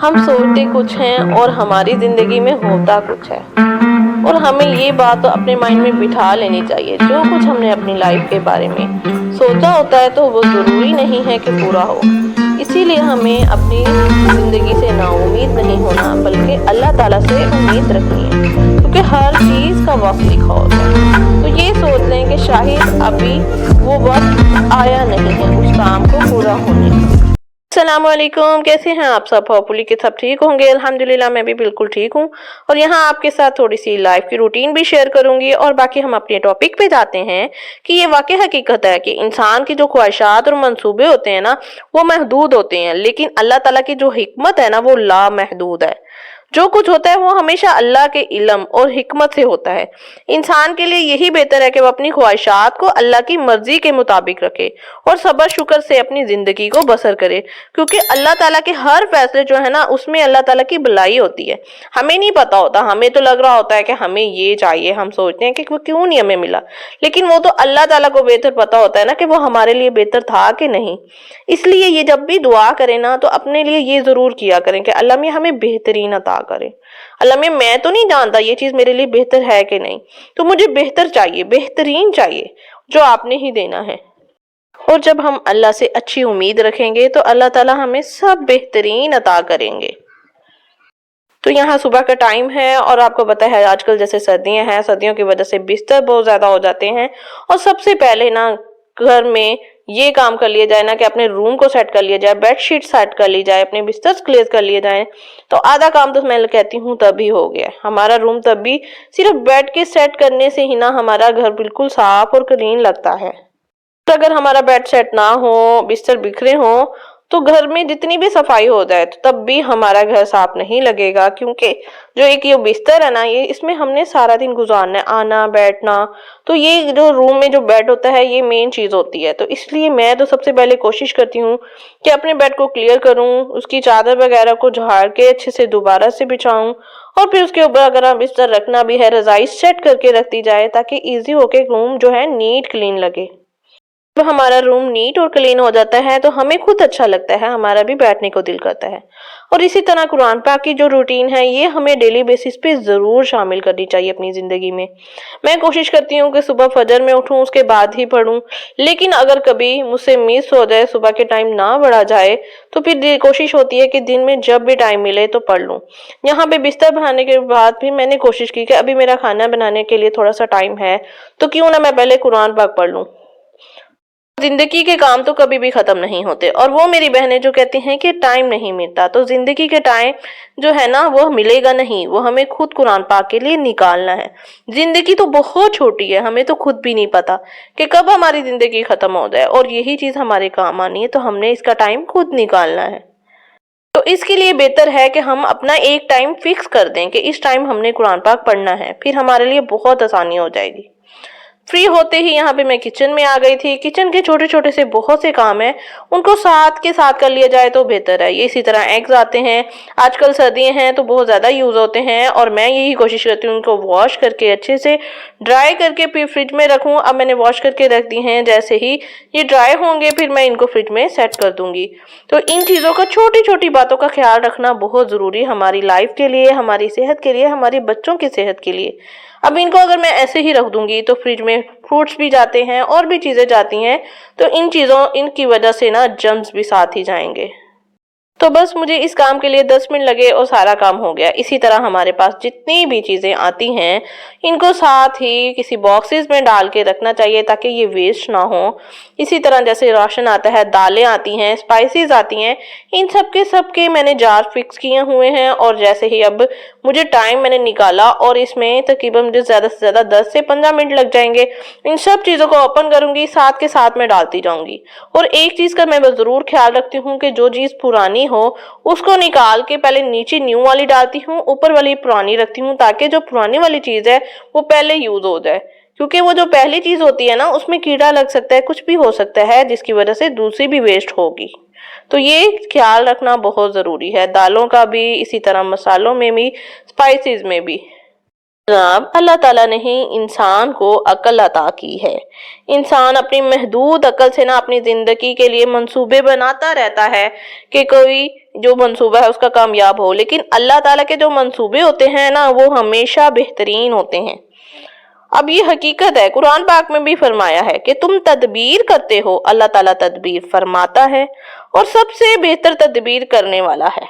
ہم سوچتے کچھ ہیں اور ہماری زندگی میں ہوتا کچھ ہے، اور ہمیں یہ بات اپنے مائنڈ میں بٹھا لینی چاہیے۔ جو کچھ ہم نے اپنی لائف کے بارے میں سوچا ہوتا ہے تو وہ ضروری نہیں ہے کہ پورا ہو۔ اسی لیے ہمیں اپنی زندگی سے نا امید نہیں ہونا، بلکہ اللہ تعالیٰ سے امید رکھنی ہے، کیونکہ ہر چیز کا وقت لکھا ہوتا ہے۔ تو یہ سوچ لیں کہ شاید ابھی وہ وقت آیا نہیں ہے اس کام کو پورا ہونے کا۔ السلام علیکم، کیسے ہیں آپ سب؟ ہوپفلی کہ سب ٹھیک ہوں گے۔ الحمدللہ میں بھی بالکل ٹھیک ہوں، اور یہاں آپ کے ساتھ تھوڑی سی لائف کی روٹین بھی شیئر کروں گی، اور باقی ہم اپنے ٹاپک پہ جاتے ہیں کہ یہ واقع حقیقت ہے کہ انسان کی جو خواہشات اور منصوبے ہوتے ہیں نا، وہ محدود ہوتے ہیں، لیکن اللہ تعالیٰ کی جو حکمت ہے نا، وہ لامحدود ہے۔ جو کچھ ہوتا ہے وہ ہمیشہ اللہ کے علم اور حکمت سے ہوتا ہے۔ انسان کے لیے یہی بہتر ہے کہ وہ اپنی خواہشات کو اللہ کی مرضی کے مطابق رکھے اور صبر شکر سے اپنی زندگی کو بسر کرے، کیونکہ اللہ تعالیٰ کے ہر فیصلے جو ہے نا، اس میں اللہ تعالیٰ کی بھلائی ہوتی ہے۔ ہمیں نہیں پتا ہوتا، ہمیں تو لگ رہا ہوتا ہے کہ ہمیں یہ چاہیے، ہم سوچتے ہیں کہ وہ کیوں نہیں ہمیں ملا، لیکن وہ تو اللہ تعالیٰ کو بہتر پتا ہوتا ہے نا کہ وہ ہمارے لیے بہتر تھا کہ نہیں۔ اس لیے یہ جب بھی دعا کریں نا، تو اپنے لیے یہ ضرور کیا کریں کہ اللہ میاں ہمیں بہترین عطا کرے۔ اللہ میں تو نہیں جانتا یہ چیز میرے لیے بہتر ہے کہ نہیں، تو مجھے بہتر چاہیے، بہترین چاہیے جو آپ نے ہی دینا ہے۔ اور جب ہم اللہ سے اچھی امید رکھیں گے تو اللہ تعالیٰ ہمیں سب بہترین عطا کریں گے۔ تو یہاں صبح کا ٹائم ہے، اور آپ کو پتا ہے آج کل جیسے سردیاں ہیں، سردیوں کی وجہ سے بستر بہت زیادہ ہو جاتے ہیں، اور سب سے پہلے نا گھر میں یہ کام کر لیا جائے نا کہ اپنے روم کو سیٹ کر لیا جائے، بیڈ شیٹ سیٹ کر لی جائے، اپنے بستر کلیئر کر لیے جائیں، تو آدھا کام تو میں کہتی ہوں تب ہی ہو گیا ہے۔ ہمارا روم تب بھی صرف بیڈ کے سیٹ کرنے سے ہی نا ہمارا گھر بالکل صاف اور کلین لگتا ہے۔ اگر ہمارا بیڈ سیٹ نہ ہو، بستر بکھرے ہوں، تو گھر میں جتنی بھی صفائی ہو جائے تو تب بھی ہمارا گھر صاف نہیں لگے گا، کیونکہ جو ایک یہ بستر ہے نا، اس میں ہم نے سارا دن گزارنا ہے، آنا بیٹھنا، تو یہ جو روم میں جو بیڈ ہوتا ہے یہ مین چیز ہوتی ہے۔ تو اس لیے میں تو سب سے پہلے کوشش کرتی ہوں کہ اپنے بیڈ کو کلیئر کروں، اس کی چادر وغیرہ کو جھاڑ کے اچھے سے دوبارہ سے بچھاؤں، اور پھر اس کے اوپر اگر بستر رکھنا بھی ہے، رضائی سیٹ کر کے رکھ دی جائے تاکہ ایزی ہو کے روم جو ہے نیٹ کلین لگے۔ جب ہمارا روم نیٹ اور کلین ہو جاتا ہے تو ہمیں خود اچھا لگتا ہے، ہمارا بھی بیٹھنے کو دل کرتا ہے۔ اور اسی طرح قرآن پاک کی جو روٹین ہے یہ ہمیں ڈیلی بیسس پہ ضرور شامل کرنی چاہیے اپنی زندگی میں۔ میں کوشش کرتی ہوں کہ صبح فجر میں اٹھوں اس کے بعد ہی پڑھوں، لیکن اگر کبھی مجھ سے مس ہو جائے، صبح کے ٹائم نہ پڑھا جائے، تو پھر کوشش ہوتی ہے کہ دن میں جب بھی ٹائم ملے تو پڑھ لوں۔ یہاں پہ بستر بنانے کے بعد بھی میں نے کوشش کی کہ ابھی میرا کھانا بنانے کے لیے تھوڑا سا ٹائم ہے، تو کیوں نہ میں پہلے قرآن پاک پڑھ لوں۔ زندگی کے کام تو کبھی بھی ختم نہیں ہوتے، اور وہ میری بہنیں جو کہتی ہیں کہ ٹائم نہیں ملتا، تو زندگی کے ٹائم جو ہے نا وہ ملے گا نہیں، وہ ہمیں خود قرآن پاک کے لیے نکالنا ہے۔ زندگی تو بہت چھوٹی ہے، ہمیں تو خود بھی نہیں پتا کہ کب ہماری زندگی ختم ہو جائے، اور یہی چیز ہمارے کام آنی ہے، تو ہم نے اس کا ٹائم خود نکالنا ہے۔ تو اس کے لیے بہتر ہے کہ ہم اپنا ایک ٹائم فکس کر دیں کہ اس ٹائم ہم نے قرآن پاک پڑھنا ہے، پھر ہمارے لیے بہت آسانی ہو جائے گی۔ فری ہوتے ہی یہاں پہ میں کچن میں آ گئی تھی۔ کچن کے چھوٹے چھوٹے سے بہت سے کام ہیں، ان کو ساتھ کے ساتھ کر لیا جائے تو بہتر ہے۔ یہ اسی طرح ایگز آتے ہیں، آج کل سردیاں ہیں تو بہت زیادہ یوز ہوتے ہیں، اور میں یہی کوشش کرتی ہوں ان کو واش کر کے اچھے سے ڈرائی کر کے پھر فریج میں رکھوں۔ اب میں نے واش کر کے رکھ دی ہیں، جیسے ہی یہ ڈرائی ہوں گے پھر میں ان کو فریج میں سیٹ کر دوں گی۔ تو ان چیزوں کا چھوٹی چھوٹی باتوں کا خیال رکھنا بہت ضروری ہے ہماری لائف کے لیے، ہماری صحت کے لیے، ہمارے بچوں کی صحت کے لیے۔ اب ان کو اگر میں ایسے ہی رکھ دوں گی تو فریج میں فروٹس بھی جاتے ہیں اور بھی چیزیں جاتی ہیں، تو ان کی وجہ سے نا جرمز بھی ساتھ ہی جائیں گے۔ تو بس مجھے اس کام کے لیے 10 منٹ لگے اور سارا کام ہو گیا۔ اسی طرح ہمارے پاس جتنی بھی چیزیں آتی ہیں ان کو ساتھ ہی کسی باکسز میں ڈال کے رکھنا چاہیے تاکہ یہ ویسٹ نہ ہو۔ اسی طرح جیسے راشن آتا ہے، دالیں آتی ہیں، اسپائسیز آتی ہیں، ان سب کے میں نے جار فکس کیے ہوئے ہیں، اور جیسے ہی اب مجھے ٹائم میں نے نکالا، اور اس میں تقریباً مجھے زیادہ سے زیادہ 10 سے 15 منٹ لگ جائیں گے، ان سب چیزوں کو اوپن کروں گی، ساتھ کے ساتھ میں ڈالتی جاؤں گی۔ اور ایک چیز کا میں ضرور خیال رکھتی ہوں کہ جو چیز پرانی ہو اس کو نکال کے پہلے نیچے نیو والی ڈالتی ہوں، اوپر والی پرانی رکھتی ہوں، تاکہ جو پرانی والی چیز ہے وہ پہلے یوز ہو جائے، کیونکہ وہ جو پہلی چیز ہوتی ہے نا اس میں کیڑا لگ سکتا ہے، کچھ بھی ہو سکتا ہے جس کی وجہ سے دوسری بھی ویسٹ ہوگی۔ تو یہ خیال رکھنا بہت ضروری ہے، دالوں کا بھی، اسی طرح مسالوں میں بھی، اسپائسیز میں بھی۔ جناب اللہ تعالیٰ نے ہی انسان کو عقل عطا کی ہے۔ انسان اپنی محدود عقل سے اپنی زندگی کے لیے منصوبے بناتا رہتا ہے کہ کوئی جو منصوبہ ہے اس کا کامیاب ہو، لیکن اللہ تعالیٰ کے جو منصوبے ہوتے ہیں وہ ہمیشہ بہترین ہوتے ہیں۔ اب یہ حقیقت ہے، قرآن پاک میں بھی فرمایا ہے کہ تم تدبیر کرتے ہو، اللہ تعالیٰ تدبیر فرماتا ہے اور سب سے بہتر تدبیر کرنے والا ہے۔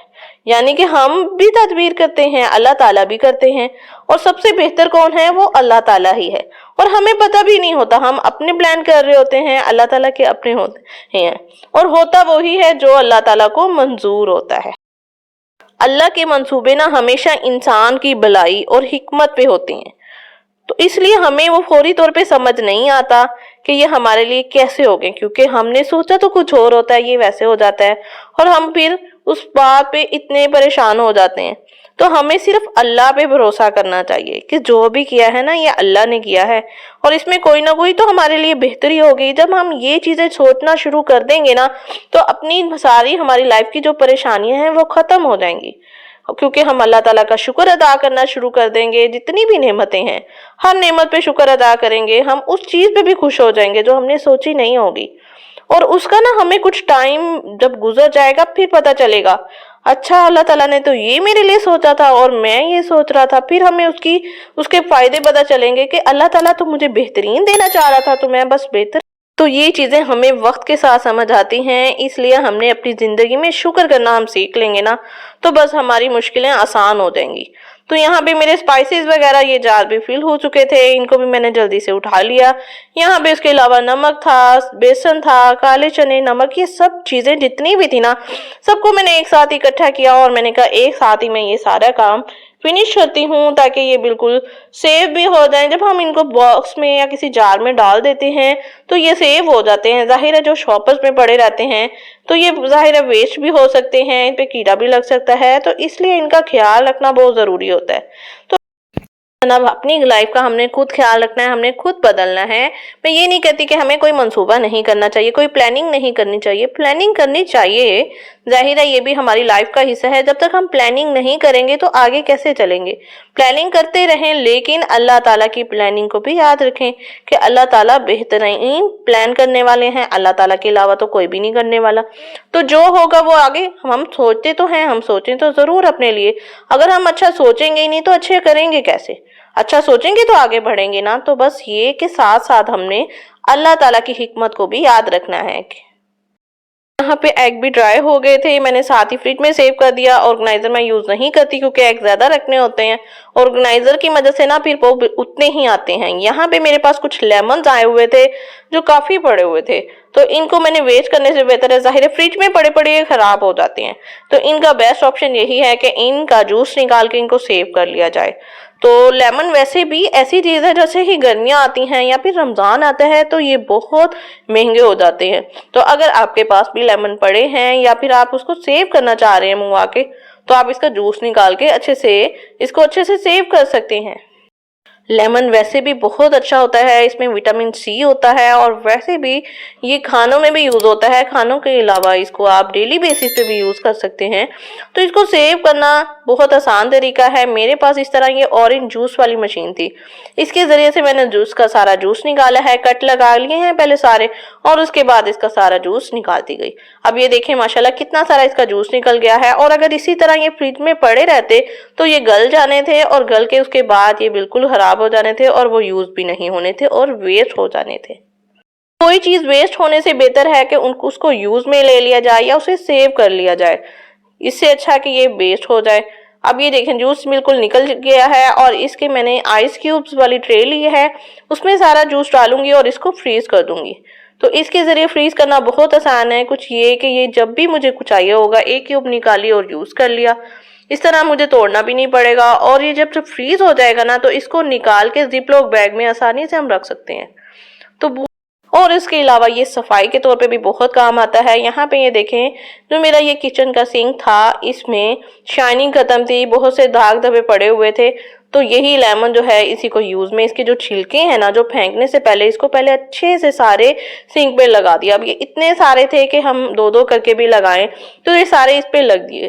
یعنی کہ ہم بھی تدبیر کرتے ہیں، اللہ تعالیٰ بھی کرتے ہیں، اور سب سے بہتر کون ہے؟ وہ اللہ تعالیٰ ہی ہے، اور ہمیں پتہ بھی نہیں ہوتا، ہم اپنے پلان کر رہے ہوتے ہیں، اللہ تعالیٰ کے اپنے ہوتے ہیں، اور ہوتا وہی ہے جو اللہ تعالیٰ کو منظور ہوتا ہے۔ اللہ کے منصوبے ہمیشہ انسان کی بھلائی اور حکمت پہ ہوتے ہیں، تو اس لیے ہمیں وہ فوری طور پہ سمجھ نہیں آتا کہ یہ ہمارے لیے کیسے ہو گئے، کیونکہ ہم نے سوچا تو کچھ اور ہوتا ہے، یہ ویسے ہو جاتا ہے، اور ہم پھر اس بات پہ اتنے پریشان ہو جاتے ہیں۔ تو ہمیں صرف اللہ پہ بھروسہ کرنا چاہیے کہ جو بھی کیا ہے یہ اللہ نے کیا ہے، اور اس میں کوئی نہ کوئی تو ہمارے لیے بہتری ہوگی۔ جب ہم یہ چیزیں سوچنا شروع کر دیں گے تو اپنی ساری ہماری لائف کی جو پریشانیاں ہیں وہ ختم ہو جائیں گی، کیونکہ ہم اللہ تعالیٰ کا شکر ادا کرنا شروع کر دیں گے۔ جتنی بھی نعمتیں ہیں، ہر نعمت پہ شکر ادا کریں گے، ہم اس چیز پہ بھی خوش ہو جائیں گے جو ہم نے سوچی نہیں ہوگی، اور اس کا ہمیں کچھ ٹائم جب گزر جائے گا پھر پتہ چلے گا، اچھا اللہ تعالیٰ نے تو یہ میرے لیے سوچا تھا اور میں یہ سوچ رہا تھا۔ پھر ہمیں اس کے فائدے پتہ چلیں گے کہ اللہ تعالیٰ تو مجھے بہترین دینا چاہ رہا تھا، تو میں بس بہتر۔ تو یہ چیزیں ہمیں وقت کے ساتھ سمجھ آتی ہیں، اس لیے ہم نے اپنی زندگی میں شکر کرنا ہم سیکھ لیں گے تو بس ہماری مشکلیں آسان ہو جائیں گی۔ تو یہاں پہ میرے سپائسز وغیرہ یہ جار بھی فل ہو چکے تھے، ان کو بھی میں نے جلدی سے اٹھا لیا۔ یہاں پہ اس کے علاوہ نمک تھا، بیسن تھا، کالے چنے، نمک، یہ سب چیزیں جتنی بھی تھی سب کو میں نے ایک ساتھ اکٹھا کیا، اور میں نے کہا ایک ساتھ ہی میں یہ سارا کام فنش کرتی ہوں تاکہ یہ بالکل سیو بھی ہو جائیں۔ جب ہم ان کو باکس میں یا کسی جار میں ڈال دیتے ہیں تو یہ سیو ہو جاتے ہیں۔ ظاہر ہے جو شاپرز میں پڑے رہتے ہیں تو یہ ظاہر ہے ویسٹ بھی ہو سکتے ہیں، ان پہ کیڑا بھی لگ سکتا ہے، تو اس لیے ان کا خیال رکھنا بہت ضروری ہوتا ہے۔ تو جناب اپنی لائف کا ہم نے خود خیال رکھنا ہے، ہم نے خود بدلنا ہے۔ میں یہ نہیں کہتی کہ ہمیں کوئی منصوبہ نہیں کرنا چاہیے، کوئی پلاننگ نہیں کرنی چاہیے، پلاننگ کرنی چاہیے، ظاہر ہے یہ بھی ہماری لائف کا حصہ ہے۔ جب تک ہم پلاننگ نہیں کریں گے تو آگے کیسے چلیں گے؟ پلاننگ کرتے رہیں، لیکن اللہ تعالیٰ کی پلاننگ کو بھی یاد رکھیں کہ اللہ تعالیٰ بہترین پلان کرنے والے ہیں، اللہ تعالیٰ کے علاوہ تو کوئی بھی نہیں کرنے والا۔ تو جو ہوگا وہ آگے ہم سوچتے تو ہیں، ہم سوچیں تو ضرور اپنے لیے، اگر ہم اچھا سوچیں گے ہی نہیں تو اچھے کریں گے کیسے؟ اچھا سوچیں گے تو آگے بڑھیں گے تو بس یہ کہ ساتھ ساتھ ہم نے اللہ تعالیٰ کی حکمت کو بھی یاد رکھنا ہے۔ یہاں پہ ایگ بھی ڈرائی ہو گئے تھے، میں نے ساتھ ہی فریج میں سیو کر دیا۔ آرگنائزر میں یوز نہیں کرتی کیونکہ ایگ زیادہ رکھنے ہوتے ہیں، آرگنائزر کی مدد سے پھر وہ اتنے ہی آتے ہیں۔ یہاں پہ میرے پاس کچھ لیمنز آئے ہوئے تھے جو کافی پڑے ہوئے تھے، تو ان کو میں نے ویسٹ کرنے سے بہتر ہے، ظاہر ہے فریج میں پڑے پڑے یہ خراب ہو جاتے ہیں، تو ان کا بیسٹ آپشن یہی ہے کہ ان کا جوس نکال کے ان کو سیو کر لیا جائے۔ تو لیمن ویسے بھی ایسی چیز ہے جیسے ہی گرمیاں آتی ہیں یا پھر رمضان آتا ہے تو یہ بہت مہنگے ہو جاتے ہیں، تو اگر آپ کے پاس بھی لیمن پڑے ہیں یا پھر آپ اس کو سیو کرنا چاہ رہے ہیں منگوا کے، تو آپ اس کا جوس نکال کے اس کو اچھے سے سیو کر سکتے ہیں۔ لیمن ویسے بھی بہت اچھا ہوتا ہے، اس میں وٹامن سی ہوتا ہے، اور ویسے بھی یہ کھانوں میں بھی یوز ہوتا ہے، کھانوں کے علاوہ اس کو آپ ڈیلی بیسس پہ بھی یوز کر سکتے ہیں۔ تو اس کو سیو کرنا بہت آسان طریقہ ہے۔ میرے پاس اس طرح یہ اورنج جوس والی مشین تھی، اس کے ذریعے سے میں نے جوس کا سارا جوس نکالا ہے، کٹ لگا لیے ہیں پہلے سارے، اور اس کے بعد اس کا سارا جوس نکالتی گئی۔ اب یہ دیکھیں ماشاءاللہ کتنا سارا اس کا جوس نکل گیا ہے، اور اگر اسی طرح یہ فریج میں پڑے رہتے تو یہ گل جانے تھے، اور گل کے اس کے بعد یہ بالکل خراب ہو جانے تھے اور وہ یوز بھی نہیں ہونے تھے اور ویسٹ ہو جانے تھے۔ کوئی چیز ویسٹ ہونے سے بہتر ہے کہ اس کو یوز میں لے لیا جائے یا اسے سیو کر لیا جائے، اس سے اچھا کہ یہ ویسٹ ہو جائے۔ اب یہ دیکھیں جوس بالکل نکل گیا ہے، اور اس کے میں نے آئس کیوبز والی ٹرے لی ہے، اس میں سارا جوس ڈالوں گی اور اس کو فریز کر دوں گی۔ تو اس کے ذریعے فریز کرنا بہت آسان ہے، کچھ یہ کہ یہ جب بھی مجھے کچھ چاہیے ہوگا ایک کیوب نکالی اور یوز کر لیا، اس طرح مجھے توڑنا بھی نہیں پڑے گا، اور یہ جب فریز ہو جائے گا تو اس کو نکال کے زپ لاک بیگ میں آسانی سے ہم رکھ سکتے ہیں۔ اور اس کے علاوہ یہ صفائی کے طور پہ بھی بہت کام آتا ہے۔ یہاں پہ یہ دیکھیں جو میرا یہ کچن کا سنک تھا، اس میں شائننگ ختم تھی، بہت سے داغ دھبے پڑے ہوئے تھے، تو یہی لیمن جو ہے اسی کو یوز میں، اس کے جو چھلکے ہیں جو پھینکنے سے پہلے اس کو پہلے اچھے سے سارے سنک پہ لگا دیا۔ اب یہ اتنے سارے تھے کہ ہم دو کر کے بھی لگائیں، تو یہ سارے اس پہ لگ دیے۔